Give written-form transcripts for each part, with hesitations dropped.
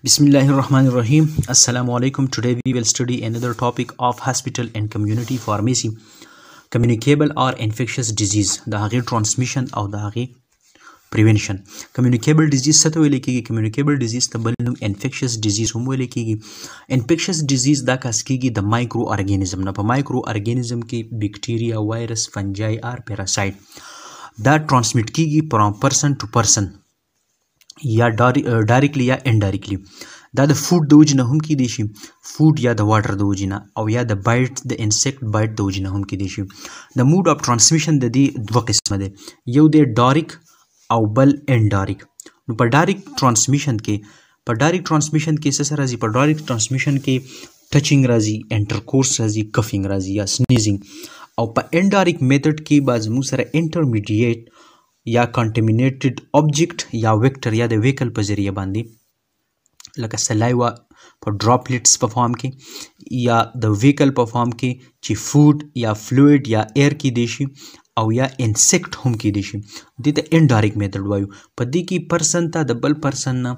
Bismillahirrahmanirrahim. Assalamu alaikum. Today we will study another topic of hospital and community pharmacy. Communicable or infectious disease. The hage transmission or the hage prevention. Communicable disease څه ته ویل کیږي؟ Communicable disease ته بل نوم infectious disease هم ویل کیږي. Infectious disease دا کس کیږي د مایکرو ارګانیزم نه. په مایکرو ارګانیزم کې بیکټیریا، وایرس، فنجای اور پیراسایت دا ترانسمیټ کیږي from person to person یا ډایرکټلی یا انډایرکټلی. دا د فود د وجې نه هم کیدی شي، فود یا د واټر د وجې نه، او یا د بایټ د انسیکټ بایټ د وجې نه هم کیدی شي. د موډ اف ترانسمیشن د دې دوه قسمه دی، یو دی ډایرک او بل انډایرک. نو په ډایرک ترانسمیشن کې څه راځي؟ په ډایرک ترانسمیشن کې ټچینګ راځي، انټرکورس راځي، کفینګ راځي یا سنیزینګ. او په انډایرک میتھډ کې به زموږ سره انټرمیډیټ یا کنټامینیټډ آبجیکټ یا ویکټر یا د ویکل په ذریعه باندې لکه سلایوا په ډراپلیټس په فارم کې یا د ویکل په فارم کې چې فود یا فلویډ یا ایر کې دی شي او یا انسیکټ هم کې دی شي. دې ته انډایرک میتھډ وایو. په دې کې پرسن ته د بل پرسن نه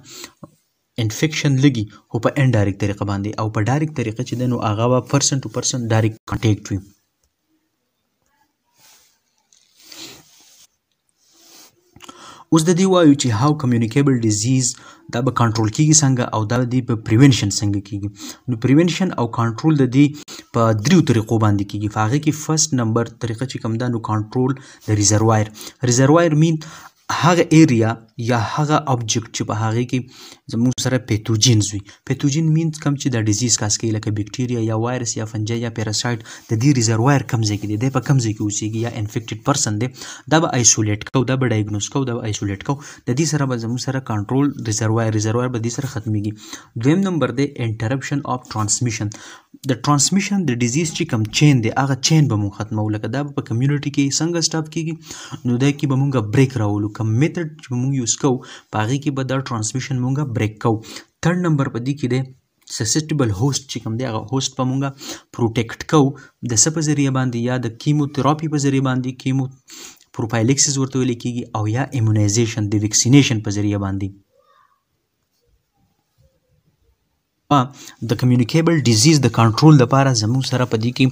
انفیکشن لګي خو په انډایرک طریقه باندې، او په ډایرک طریقه چې دی نو هغه به پرسن ټو پرسن ډایرک کانټیکټ وي. اوس د دې وایو چې هاو کمیونیکیبل ډیزیز دا به کنټرول کیږي څنګه، او دا د په پریونشن څنګه کیږي. نو پریونشن او کنټرول د دې په دریو طریقو باندې کیږي. په هغه کې فرست نمبر طریقه چې کوم دا نو کنټرول د ریزروایر. ریزروایر مین هغه ایریا یا هغه آبجیکټ چې په هغه کې زموږ سره پیتوجینز وي. پیتوجین مینز کوم چې د ډیزیز کاس کوي، لکه بیکټیریا یا وایرس یا فنجای یا پیراسایت. د دې ریزروایر کوم ځای کې دی، دی په کوم ځای کې اوسیږي یا انفیکټډ پرسن دی، دا به آیسولیټ کو، دا به ډایګنوز کو، دا به آیسولیټ کو. د دې سره به زموږ سره کنټرول ریزروایر به دې سره ختمیږي. دویم نمبر دی انټرپشن اف ترانسمیشن. د ترانسمیشن د ډیزیز چې کوم چین دی هغه چین به مونږ ختمو. لکه دا په کمیونټي کې څنګه سټاپ کیږي، نو دا کې به مونږ بریک راولو. کوم میتھډ چې مونږ یوز کوو په هغې کې به دا ترانسمیشن مونږ بریک کوو. تھرډ نمبر په دې کې دی سسیټیبل هوسټ چې کوم دی هغه هوسټ به مونږ پروټیکټ کوو د څه په ذریعه باندې، یا د کیموتراپي په ذریعه باندې، کیمو پروفایلیکسس ورته ویل کیږي، او یا ایمونایزیشن د ویکسینیشن په ذریعه باندې. د کمیونیکیبل ډیزیز د کنټرول لپاره زموږ سره په دې کې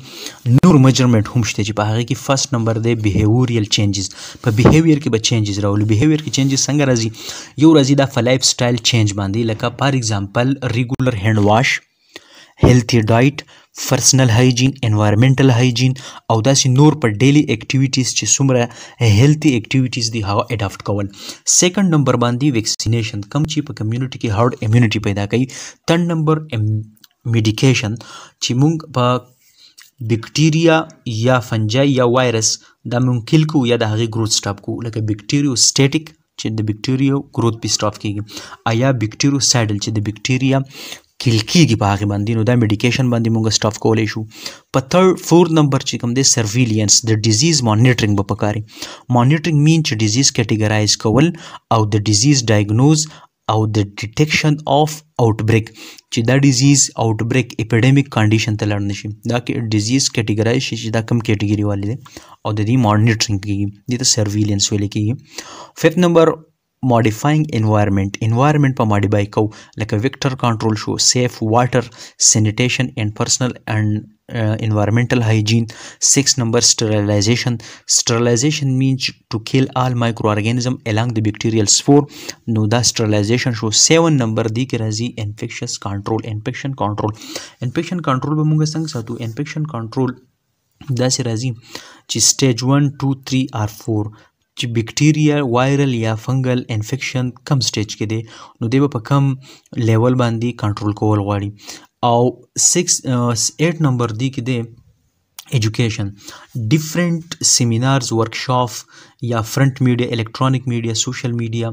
نور میجرمنټ هم شته چې په هغه کې فرست نمبر دی بیهیویرل چینجز. په بیهیویر کې به چینجز راولو. بیهیویر کې چینجز څنګه راځي؟ یو راځي دا په لایف سټایل چینج باندې، لکه فار ایگزامپل ریګولر هینډ واش، هیلثي ډایټ، پرسنل هایجین، انوایرمنټل هایجین، او داسې نور په ډیلی اکټیویټیز چې څومره هیلثي اکټیویټیز دي هغه اډاپټ کول. سیکنډ نمبر باندې ویکسینیشن، کوم چې په کمیونټي کې هارډ امیونټي پیدا کوي. تھرډ نمبر میډیکیشن چې مونږ په بیکټیریا یا فنجای یا وایرس دا مونږ کیل کوو یا د هغې گروث سټاپ کوو، لکه بیکټیریو سټیټک چې د بیکټیریو گروث پې سټاپ کیږي، یا بیکټیریو سایډل چې د بیکټیریا کیل کیږي په هغې باندې، نو دا میډیکیشن باندې مونږ سټاف کولی شو. په فورث نمبر چې کوم دی سرویلینس، د ډیزیز مانیټرنګ به پکاري. مانیټرنګ مین چې ډیزیز کیټیګرایز کول او د ډیزیز ډایګنوز او د ډیټیکشن اف آوټ بریک، چې دا ډیزیز آوټ بریک اپیډیمیک کنډیشن ته لاړ نشي، دا ډیزیز کیټیګرایز شي چې دا کم کیټیګري والی دی او د دې مانیټرنګ کیږي، دې ته سرویلینس ویل کیږي. ففتھ نمبر ماډیفاینګ انوایرمنټ په ماډیفای کو، لکه ویکټر کنټرول شو، سیف واټر، سینیټیشن اینڈ پرسنل اینڈ environmental hygiene. 6 number sterilization means to kill all microorganism along the bacterial spore. No da sterilization show. 7 number دی کې راځي infectious control. infection control به موږ څنګه ساتو؟ infection control داسې راځي چې stage 1 2 3 or 4 چې بیکټیریا، وایرل یا فنګل انفیکشن کم سټیج کې دی، نو دی به په کم لیول باندې کنټرول کول غواړي. او 8 نمبر دی کې دی ایجوکیشن، ډیفرنٹ سیمینارز، ورکشاپ یا فرنٹ میډیا، الیکټرانیک میډیا، سوشل میډیا،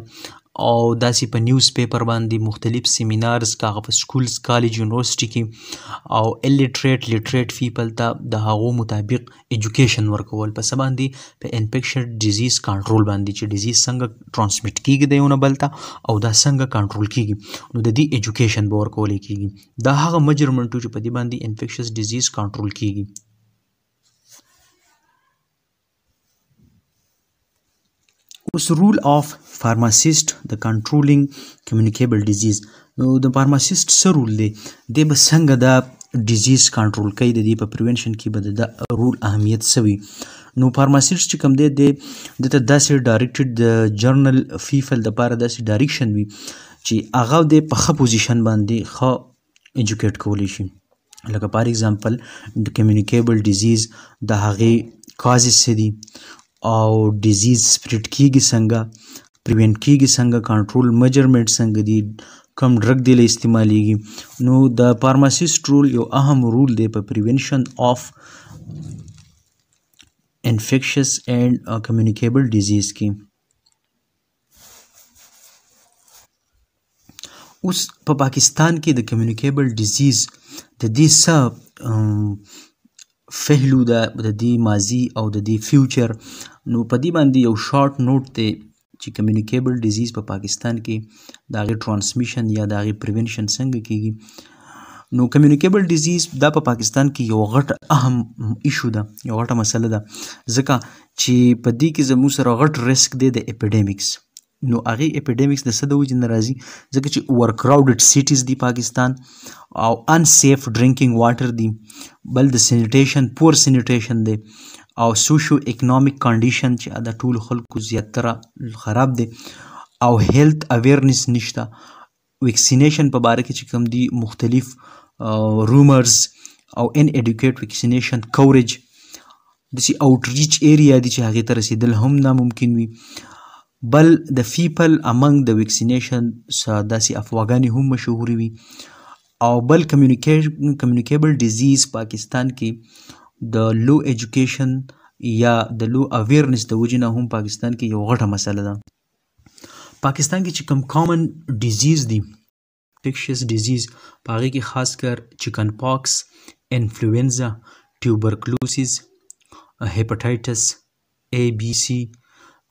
او داسې په نیوز پیپر باندې مختلف سیمینارز کاغه په سکولز، کالج، یونیورسټي کې، او لیټریټ پیپل ته د هغو مطابق ایجوکیشن ورکول په څه باندې؟ په انفیکشن ډیزیز کنټرول باندې، چې ډیزیز څنګه ترانسمیټ کیږي د یو نه بل ته او دا څنګه کنټرول کیږي، نو د دې ایجوکیشن به ورکولی کیږي. دا هغه میجرمنټو چې په دې باندې انفیکشس ډیزیز کنټرول کیږي. اوس رول آف فارماسیسټ د کنټرولینګ کمیونیکیبل ډیزیز. نو د فارماسیست څه رول دی؟ دی به څنګه دا ډیزیز کنټرول کوي، د دې په پریونشن کې به د رول اهمیت څه وي؟ نو فارماسیست چې کوم دی دته داسې ډایرکټډ د جرنل فیفل دپاره داسې ډایرکشن وي چې هغه دی په ښه پوزیشن باندې ښه ایجوکیټ کولی شي. لکه فار ایگزامپل د کمیونیکیبل ډیزیز د هغې کازز څه دي او ډیزیز سپریډ کیږي څنګه، پریوینټ کیږي څنګه، کنټرول میجرمنټ څنګه دي، کم ډرګ دی له استعمالیږي. نو د فارماسیست رول یو اهم رول دی په پریوینشن آف infectious and communicable disease کې. اوس په پاکستان کې د کمیونیکیبل ډیزیز د دې څه فهلو ده، د دې ماضي او د دې فیوچر. نو په دې باندې یو شارټ نوټ دی چې کمیونیکیبل ډیزیز په پاکستان کې د هغې ټرانسمیشن یا د هغې پریونشن څنګه کیږي. نو کمیونیکیبل ډیزیز دا په پاکستان کې یو غټ اهم ایشو ده، یو غټه مسله ده، ځکه چې په دې کې زموږ سره غټ ریسک دی د اپیډیمکس. نو هغې اپیډیمکس د څه د وجې نه راځي؟ ځکه چې اوور کراوډډ سیټیز دي پاکستان او انسیف ډرینکینګ واټر دي، بل د سینیټیشن پور سینیټیشن دی او سوشو اکنامک کنډیشن چې د ټولو خلکو زیاتره خراب دی او هیلث اویرنس نشته. ویکسینیشن په باره کې چې کوم دي مختلف رومرز او ان ایډوکیټ ویکسینیشن کوریج داسې اوټریچ ایریا دي چې هغې ته رسیدل هم ناممکن وي. بل د پیپل امنګ د ویکسینیشن داسې افواګانې هم مشهورې وي. او بل کمیونیکیبل ډیزیز پاکستان کې د لو ایجوکیشن یا د لو اویرنس د وجې نه هم پاکستان کې یو غټه مسله ده. پاکستان کې چې کوم کامن ډیزیز دي، infectious ډیزیز، په هغې کې خاص کر چکن پاکس، انفلوینزا، ټیوبرکلوسیز، هیپاټایټس ABC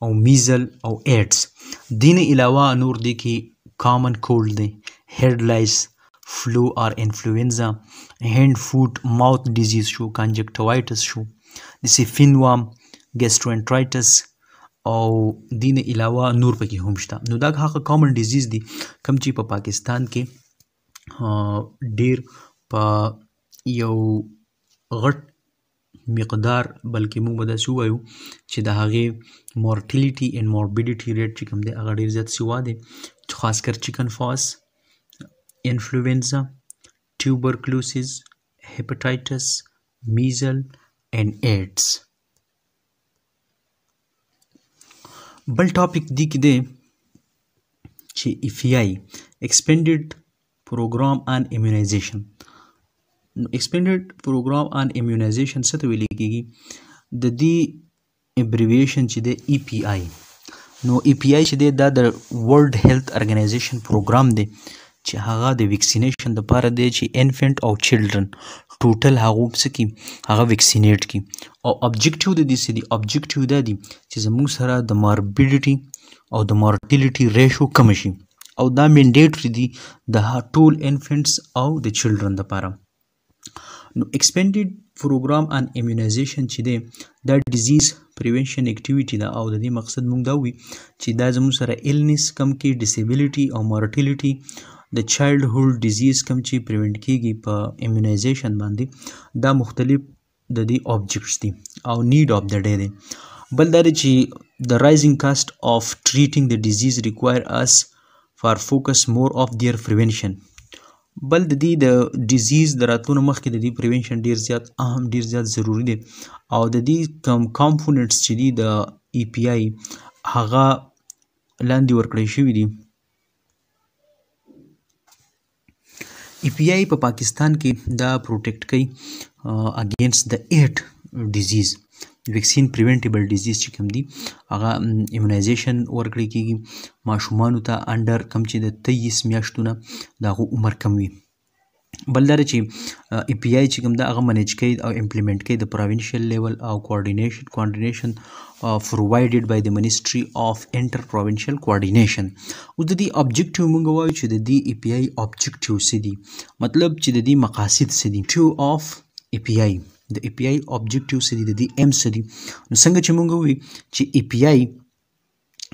او میزل او ایډز. دې نه علاوه نور دې کې کامن کولډ دی، هیډ لایس، فلو اور انفلوینزا، هینډ فوټ ماوث ډیزیز شو، کانجکټوایټس شو، داسې فینوام، ګیسټرونټرایټس او دې نه علاوه نور پکې هم شته. نو دا هغه کامن ډیزیز دي کوم چې په پاکستان کې ډیر په یو غټ مقدار، بلکې موږ به داسې ووایو چې د هغې مورټیلیټي اینډ موربیډیټي ریټ چې کوم دی هغه ډېر زیات سوا دی، خاص کر چکن فاس، انفلوینزا، ټیوبرکلوسیز، هیپاټایټس، میزل اینډ ایډز. بل ټاپک دی کې دی چې EPI Expanded Program on Immunization. Expanded Program on Immunization څه ته ویل کېږي؟ د دې ابریویشن چې دی EPI. نو EPI چې دی دا د ورلډ هیلث ارګنایزیشن پروګرام دی چې هغه د ویکسینیشن دپاره دی چې انفنټ او چلډرن ټوټل هغو څه کړي، هغه ویکسینیټ کړي. او ابجیکټیو د دې څه دی؟ ابجیکټیو دا دی چې زموږ سره د ماربیډیټي او د مارټیلیټي ریشو کم شي او دا منډیټري دی د ټول انفنټس او د چلډرن دپاره. نو ایکسپینډډ پروګرام آن امیونایزیشن چې دی دا ډیزیز پریونشن اکټیویټي ده او د دې مقصد موږ دا وي چې دا زموږ سره ایلنس کم کړي، ډسیبلیټي او مارټیلیټي د چایلډ هولډ ډیزیز کم چې پریونټ کیږي په امیونایزیشن باندې. دا مختلف د دې آبجیکټس دي او نیډ آف د ډے دی. بل دا دی چې د رایزنګ کاسټ آف ټریټینګ د ډیزیز ریکوایر اس فار فوکس مور آف دیر پریونشن. بل د دې د ډیزیز د راتلو نه مخکې د دې پریونشن ډیر زیات اهم، ډیر زیات ضروري دی او د دې کم کامپوننټس چې دي د EPI هغه لاندې ورکړی شوي دي. EPI په پاکستان کې دا پروټیکټ کوي اگینسٹ د 8 ډیزیز، ویکسین پریونټیبل ډیزیز چې کوم دي هغه ایمونایزیشن ورکړی کېږي ماشومانو ته انډر کم چې د 23 میاشتو نه د هغو عمر کم وي. بل دا چې EPI چې کوم ده هغه منیج کوي او امپلیمنټ کوي د پروینشل لیول او کوارډینیشن پرووایډډ بای د منسټري آف انټر پروینشل کوارډینیشن. اوس د دې ابجیکټیو موږ وایو چې د دې EPI ابجیکټیو څه دي، مطلب چې د دې مقاصد څه دي. ټو آف EPI د EPI ابجیکټیو څه دي، د دې ایم څه دي. نو څنګه چې موږ وایو چې EPI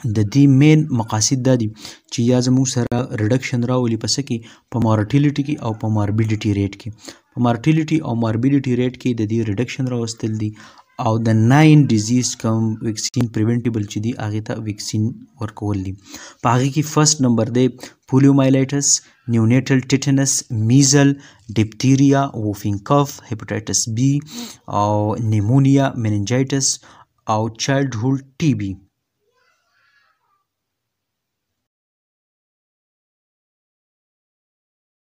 د دې مین مقاصد دا دي چې یا زموږ سره ریډکشن راولي په څه کې په مارټیلیټي کې او په ماربیډیټي ریټ کې په مارټیلیټي او ماربیډیټي ریټ کې د دې ریډکشن راوستل دي او د 9 ډیزیز کوم ویکسین پریونټیبل چې دي هغې ته ویکسین ورکول دي په هغې کې فرست نمبر دی پولیومایلایټس نیونیټل ټیټنس میزل ډپتیریا ووفینګ کف هیپاټایټس بی او نیمونیا میننجایټس او چایلډ هود ټي بی